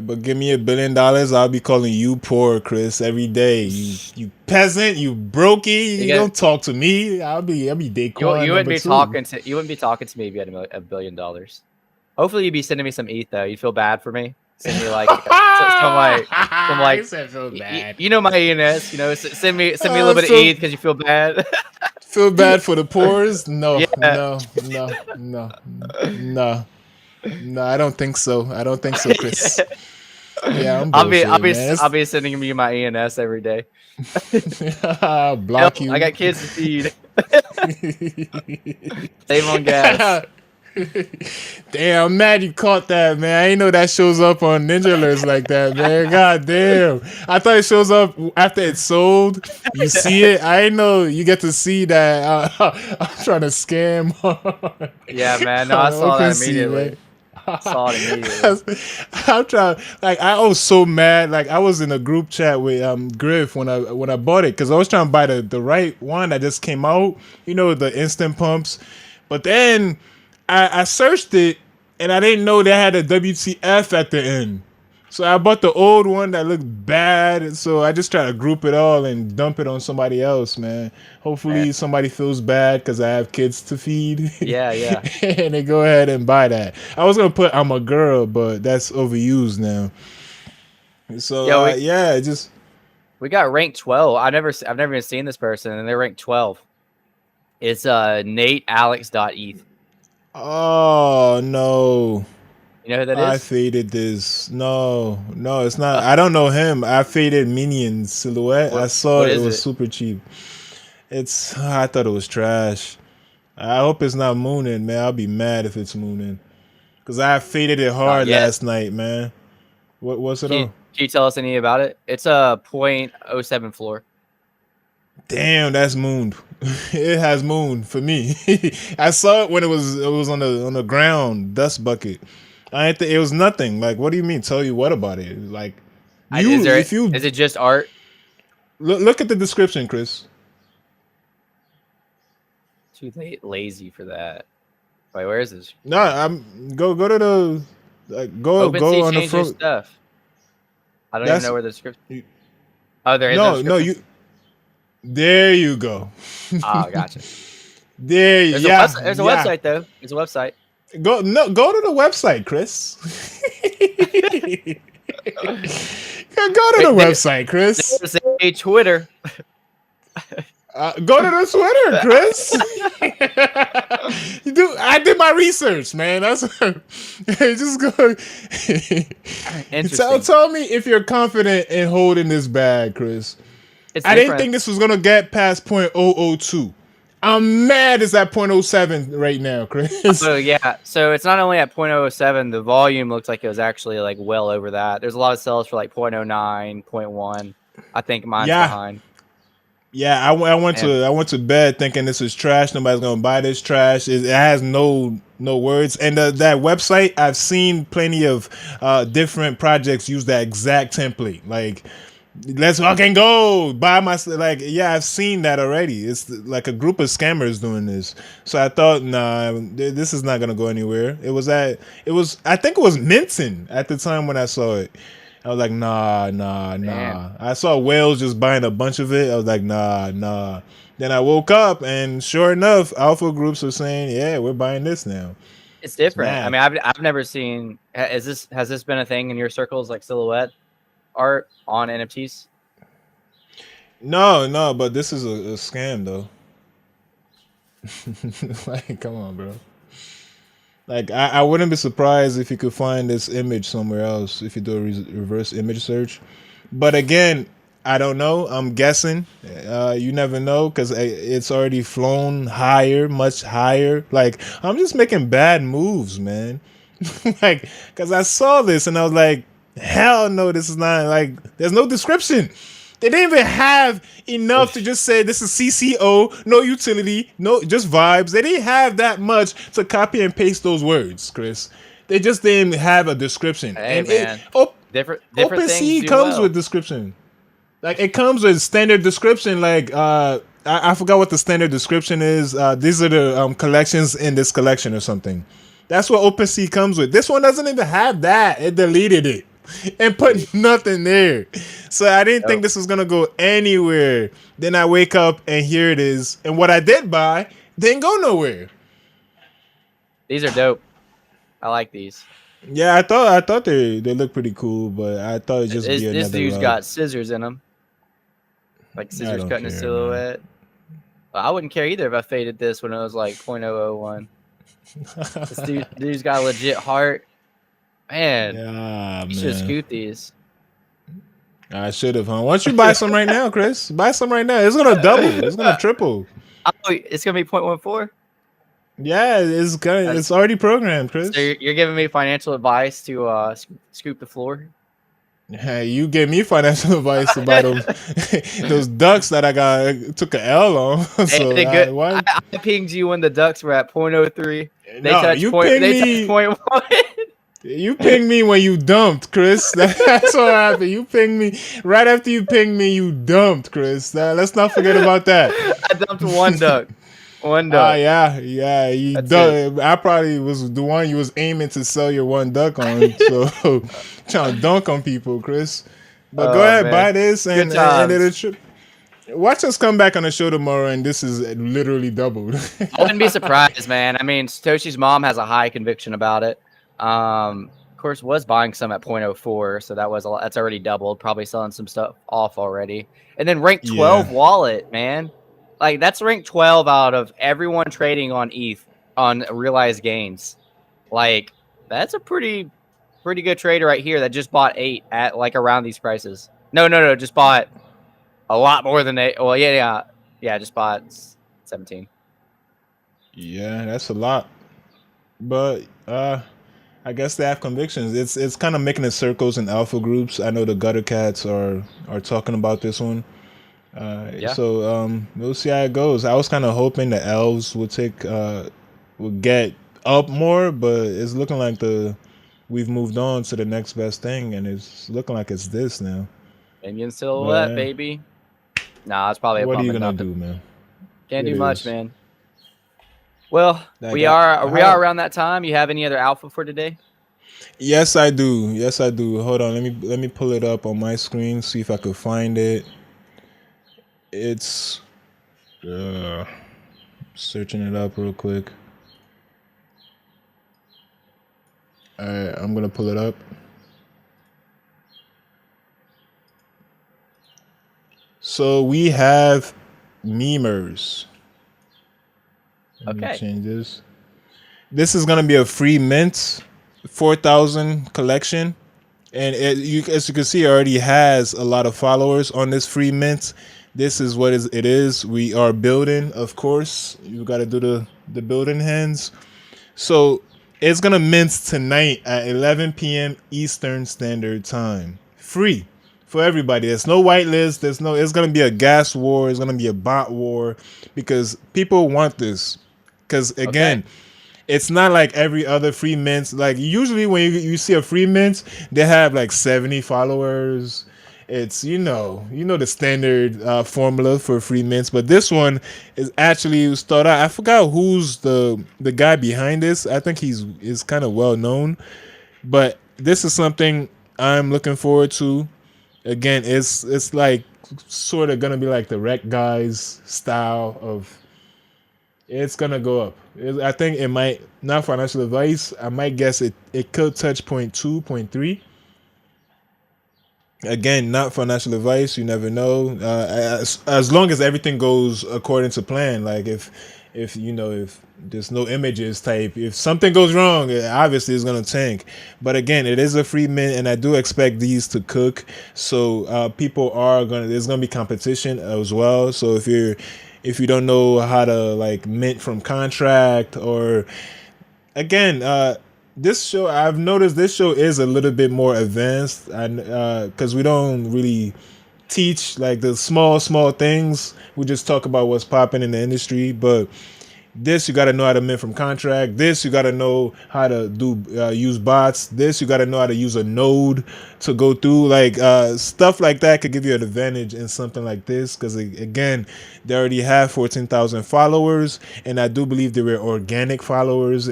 but give me $1 billion, I'll be calling you poor, Chris, every day. You peasant, you brokey. You don't talk to me. I'll be Daquan. You wouldn't be talking to me if you had $1 billion. Hopefully, you'd be sending me some ETH though. You'd feel bad for me. Send me like some like feel bad. You know my ENS. Send me a little bit of ETH because you feel bad. Feel bad for the poors? No. I don't think so. Chris. Yeah, I'll be sending you my ENS every day. Block you. I got kids to feed. Save on gas. Damn, I'm mad you caught that, man. I didn't know that shows up on Ninjalerts like that, man. God damn. I thought it shows up after it's sold. You see it. I didn't know you get to see that. I'm trying to scam. Yeah, man. No, I saw that immediately. I'm trying. Like, I was so mad. Like, I was in a group chat with Griff when I bought it because I was trying to buy the right one that just came out. The instant pumps. But then I searched it and I didn't know they had a WTF at the end. So I bought the old one that looked bad, and so I just try to group it all and dump it on somebody else, man. Man. Hopefully somebody feels bad because I have kids to feed. Yeah, yeah. And they go ahead and buy that. I was gonna put I'm a girl, but that's overused now. So Yo, yeah, just we got ranked 12. I've never even seen this person, and they're ranked 12. It's NateAlex.eth. oh no. You know who that I is? faded this. No, it's not. I don't know him. I faded Minion Silhouette. I saw What it. It is was it? super cheap. I thought it was trash. I hope it's not mooning, man. I'll be mad if it's mooning. Cause I faded it Not hard yet. last night, man. What's it Can on? you tell us any about it? It's a 0.07 floor. Damn, that's mooned. It has mooned for me. I saw it when it was on the ground, dust bucket. I ain't it was nothing. Like, what do you mean? Tell you what about it? Like, Is if you it just art? look at the description, Chris. Too lazy for that. Wait, where is this? No, I'm go to the go OpenSea on the changed their front. stuff. I don't even That's know where the description. Oh, there is a no, description. you. There you go. Oh, gotcha. There, There's yeah, there's a yeah. website though. There's a website. Go to the website, Chris. Go to the website, Chris. There's a Twitter. Go to the Twitter, Chris. I did my research, man. That's just go. Interesting. Tell me if you're confident in holding this bag, Chris. It's I different. didn't think this was gonna get past .002. I'm mad it's at .07 right now, Chris. Oh yeah. So it's not only at 0.007. The volume looks like it was actually like well over that. There's a lot of sales for like 0.09, 0.1. I think mine's behind. Yeah, I went to bed thinking this is trash. Nobody's gonna buy this trash. It has no words. And that website, I've seen plenty of different projects use that exact template. Like, let's fucking go buy my yeah, I've seen that already. It's like a group of scammers doing this. So I thought, nah, this is not gonna go anywhere. I think it was Minton at the time when I saw it. I was like, nah. Man. I saw Wales just buying a bunch of it. I was like, nah. Then I woke up and sure enough, alpha groups are saying, yeah, we're buying this now. It's different. I mean, I've never seen. Has this been a thing in your circles, like silhouette art on NFTs? No, but this is a scam though. Like, come on, bro. Like, I wouldn't be surprised if you could find this image somewhere else if you do a reverse image search. But again, I don't know. I'm guessing. You never know because it's already flown higher, much higher. Like, I'm just making bad moves, man. Like, because I saw this and I was like, hell no, this is not, like, there's no description. They didn't even have enough to just say this is CCO, no utility, no, just vibes. They didn't have that much to copy and paste those words, Chris. They just didn't have a description. Hey, and man. Different OpenSea comes with description. Like, it comes with standard description. Like, I forgot what the standard description is. These are the collections in this collection or something. That's what OpenSea comes with. This one doesn't even have that. It deleted it and put nothing there. So I didn't think this was gonna go anywhere. Then I wake up and here it is. And what I did buy didn't go nowhere. These are dope. I like these. Yeah, I thought they look pretty cool, but I thought it'd just be another. This dude's rug. got scissors in them, like scissors cutting a silhouette. Well, I wouldn't care either if I faded this when it was like 0.001. This dude's got a legit heart. Man, you should scoop these. I should have, huh? Why don't you buy some right now, Chris? Buy some right now. It's gonna double. It's gonna triple. Oh, it's gonna be 0.14. Yeah, it's already programmed, Chris. So you're giving me financial advice to scoop the floor? Hey, you gave me financial advice about those ducks that I took an L on. So I pinged you when the ducks were at 0.03. You touched 0.1. You pinged me when you dumped, Chris. That's what happened. You pinged me right after you pinged me. You dumped, Chris. Let's not forget about that. I dumped one duck. One duck. Yeah. That's it. I probably was the one you was aiming to sell your one duck on. So trying to dunk on people, Chris. But go Oh ahead, man, buy this good and times. it'll watch us come back on the show tomorrow, and this is literally doubled. I wouldn't be surprised, man. I mean, Satoshi's mom has a high conviction about it. Of course, was buying some at 0.04, so that's already doubled. Probably selling some stuff off already. And then rank 12 Yeah. wallet, man. Like that's rank 12 out of everyone trading on ETH on realized gains. Like that's a pretty good trader right here that just bought 8 at like around these prices. No, just bought a lot more than 8. Well, yeah, just bought 17. Yeah, that's a lot. But I guess they have convictions. It's kind of making the circles in alpha groups. I know the gutter cats are talking about this one. Yeah. So we'll see how it goes. I was kind of hoping the elves would get up more, but it's looking like we've moved on to the next best thing, and it's looking like it's this now. Indian silhouette, But baby. Nah, it's probably a what are pump you and gonna dump. do, man? Can't It do much, is. man. Well, Like we are how? around that time. You have any other alpha for today? Yes, I do. Yes, I do. Hold on. Let me pull it up on my screen. See if I could find it. It's uh, searching it up real quick. All right, I'm gonna pull it up. So we have memers. Let me Okay. change this. This is gonna be a free mint, 4,000 collection, and as you can see, it already has a lot of followers on this free mint. This is what it is. We are building, of course. You got to do the building hands. So it's gonna mint tonight at 11 p.m. Eastern Standard Time. Free for everybody. There's no whitelist. There's no. It's gonna be a gas war. It's gonna be a bot war because people want this. Because Okay. again, it's not like every other free mint. Like usually when you see a free mint, they have like 70 followers. It's the standard formula for free mints, but this one is actually start out. I forgot who's the guy behind this. I think he's is kind of well known, but this is something I'm looking forward to. Again, it's like sort of gonna be like the rec guys style of it's gonna go up. I think it might not financial advice. I might guess it could touch point 2, point 3. Again, not financial advice. You never know. As long as everything goes according to plan. Like if there's no images type, if something goes wrong, obviously it's gonna tank. But again, it is a free mint, and I do expect these to cook. So people are gonna. There's gonna be competition as well. So if you don't know how to like mint from contract or again, this show I've noticed this show is a little bit more advanced, and because we don't really teach like the small things, we just talk about what's popping in the industry. But this you got to know how to mint from contract. This you got to know how to do use bots. This you got to know how to use a node to go through like stuff like that could give you an advantage in something like this because again they already have 14,000 followers, and I do believe they were organic followers.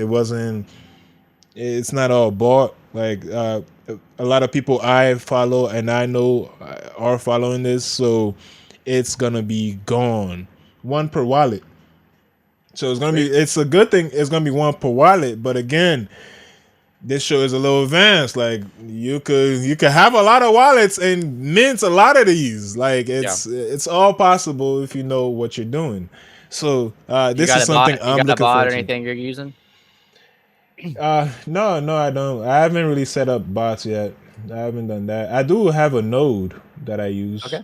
It's not all bought. Like a lot of people I follow and I know are following this, so it's gonna be gone. One per wallet. So Sweet. it's a good thing. It's gonna be one per wallet, but again, this show is a little advanced. Like you could have a lot of wallets and mint a lot of these. Like Yeah. it's all possible if you know what you're doing. So You this got is a something bot? You I'm got a looking bot or forward to. anything you're using? No, I don't. I haven't really set up bots yet. I haven't done that. I do have a node that I use, Okay.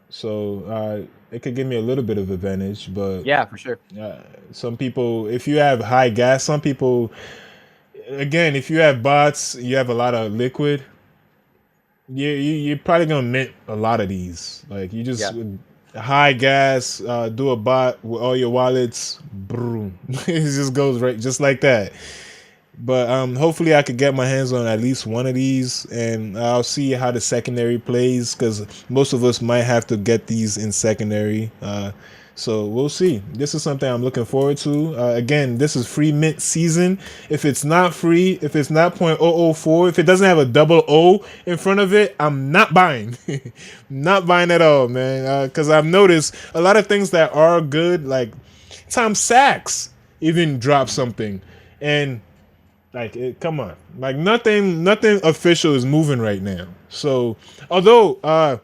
so it could give me a little bit of advantage. But Yeah, for sure. some people, if you have high gas, some people, again, if you have bots, you have a lot of liquid. You're probably gonna mint a lot of these. Like you just Yeah. high gas, do a bot with all your wallets, boom, it just goes right, just like that. But hopefully I could get my hands on at least one of these, and I'll see how the secondary plays because most of us might have to get these in secondary. So we'll see. This is something I'm looking forward to. Again, this is free mint season. If it's not free, if it's not 0.004, if it doesn't have a double O in front of it, I'm not buying. Not buying at all, man. Because I've noticed a lot of things that are good, like Tom Sachs even dropped something, and like, come on, like nothing official is moving right now. So, although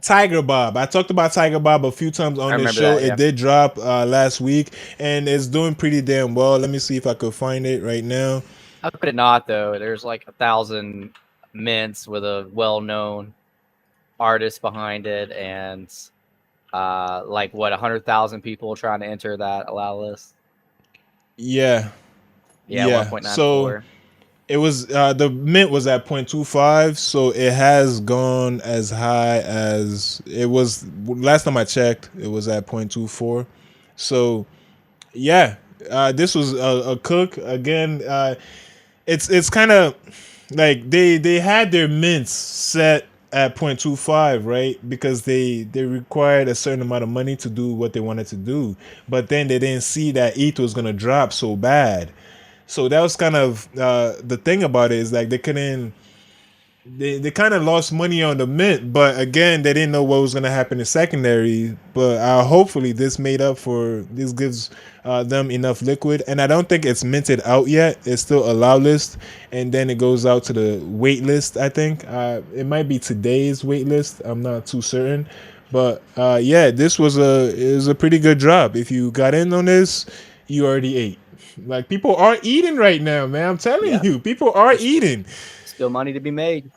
Tiger Bob, I talked about Tiger Bob a few times I on this remember show. that. Yeah. It did drop last week, and it's doing pretty damn well. Let me see if I could find it right now. How could it not though? There's like 1,000 mints with a well-known artist behind it, and like what 100,000 people trying to enter that allow list. Yeah, Yeah, yeah. 1.94. So it was the mint was at 0.25, so it has gone as high as it was last time I checked. It was at 0.24. So yeah, this was a cook again. It's kind of like they had their mints set at 0.25, right? Because they required a certain amount of money to do what they wanted to do, but then they didn't see that ETH was gonna drop so bad. So that was kind of the thing about it is like they kind of lost money on the mint, but again they didn't know what was going to happen in secondary. But hopefully this made up for this, gives them enough liquid, and I don't think it's minted out yet. It's still a allow list, and then it goes out to the wait list. I think it might be today's wait list. I'm not too certain, but yeah, this was a pretty good drop. If you got in on this, you already ate. Like, people are eating right now, man. I'm telling you, people are eating. Still money to be made.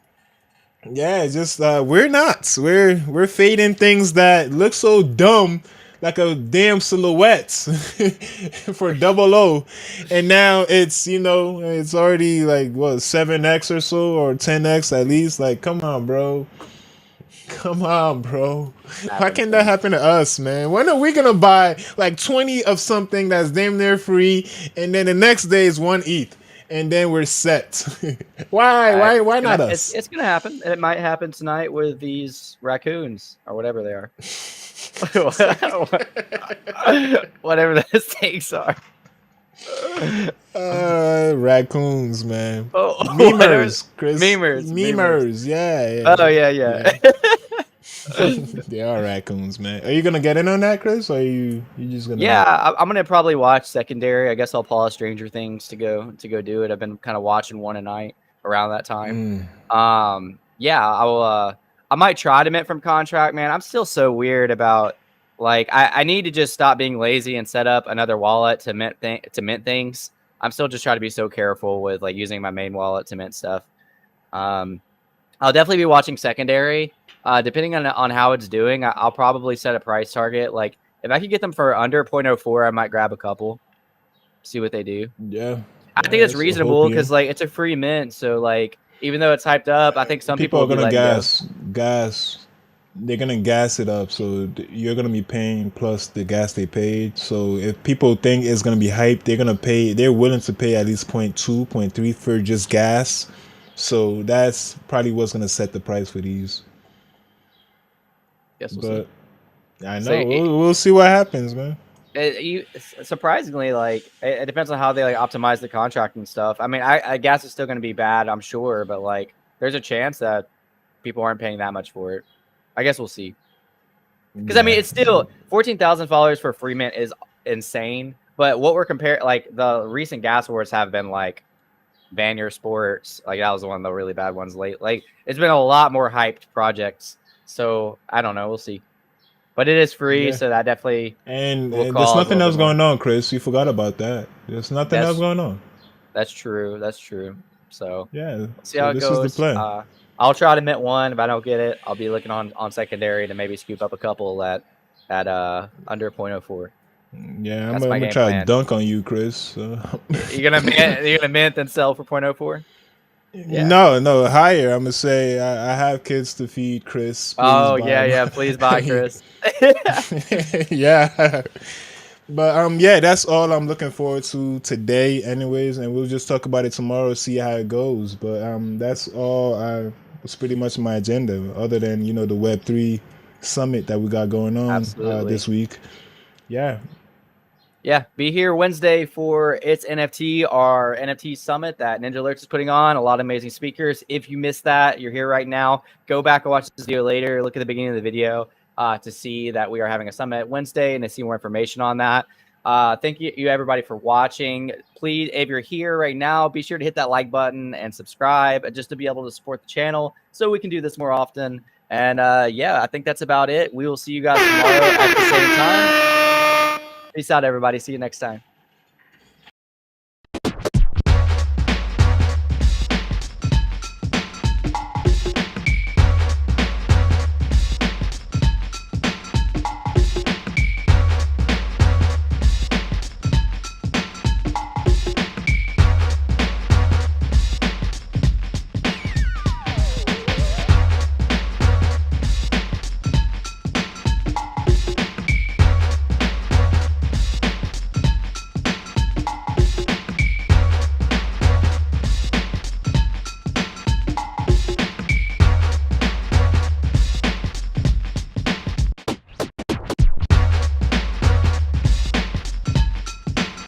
Yeah, it's just we're nuts. We're fading things that look so dumb, like a damn silhouette for double O, and now it's it's already like what 7x or so or 10x at least. Like, come on, bro. Come on, bro. Why can't that happen to us, man? When are we gonna buy like 20 of something that's damn near free, and then the next day is 1 ETH, and then we're set? Why not us? It's gonna happen, and it might happen tonight with these raccoons or whatever they are. Whatever those things are. Raccoons, man. Oh, memers, Chris. Memers. Yeah. Oh yeah. They are raccoons, man. Are you gonna get in on that, Chris? Or are you just gonna? Yeah, I'm gonna probably watch secondary. I guess I'll pause Stranger Things to go do it. I've been kind of watching one a night around that time. Yeah, I might try to mint from contract, man. I'm still so weird about, like, I need to just stop being lazy and set up another wallet to mint things. I'm still just trying to be so careful with like using my main wallet to mint stuff. I'll definitely be watching secondary. Depending on how it's doing, I'll probably set a price target. Like, if I could get them for under 0.04, I might grab a couple, see what they do. Yeah, I think it's reasonable because like it's a free mint, so like even though it's hyped up, I think some people are gonna go. gas. They're gonna gas it up, so you're gonna be paying plus the gas they paid. So if people think it's gonna be hyped, they're gonna pay. They're willing to pay at least 0.2, 0.3 for just gas. So that's probably what's gonna set the price for these. Guess we'll see. I know we'll see what happens, man. Surprisingly, like it depends on how they like optimize the contract and stuff. I mean, I guess it's still going to be bad, I'm sure, but like there's a chance that people aren't paying that much for it. I guess we'll see. Because I mean, it's still 14,000 followers for free mint is insane. But what we're comparing, like the recent gas wars have been like Vanier Sports, like that was one of the really bad ones late. Like it's been a lot more hyped projects. So I don't know, we'll see. But it is free, so that definitely. And there's nothing else going on, Chris. You forgot about that. There's nothing else going on. That's true. That's true. So yeah, we'll see how it goes. Is the plan. I'll try to mint one. If I don't get it, I'll be looking on secondary to maybe scoop up a couple at under 0.04. Yeah, I'm gonna try to dunk on you, Chris. You're gonna mint and sell for 0.04? Yeah. No, higher. I'm gonna say I have kids to feed, Chris. Please please buy Chris. Yeah, But yeah, that's all I'm looking forward to today, anyways, and we'll just talk about it tomorrow, see how it goes. But that's all. Was pretty much my agenda, other than the Web3 summit that we got going on Absolutely. this week. Yeah, Yeah, be here Wednesday for It's NFT, our NFT summit that Ninjalerts is putting on. A lot of amazing speakers. If you missed that, you're here right now. Go back and watch this video later. Look at the beginning of the video to see that we are having a summit Wednesday and to see more information on that. Thank you everybody for watching. Please, if you're here right now, be sure to hit that like button and subscribe just to be able to support the channel so we can do this more often. And yeah, I think that's about it. We will see you guys tomorrow at the same time. Peace out, everybody. See you next time.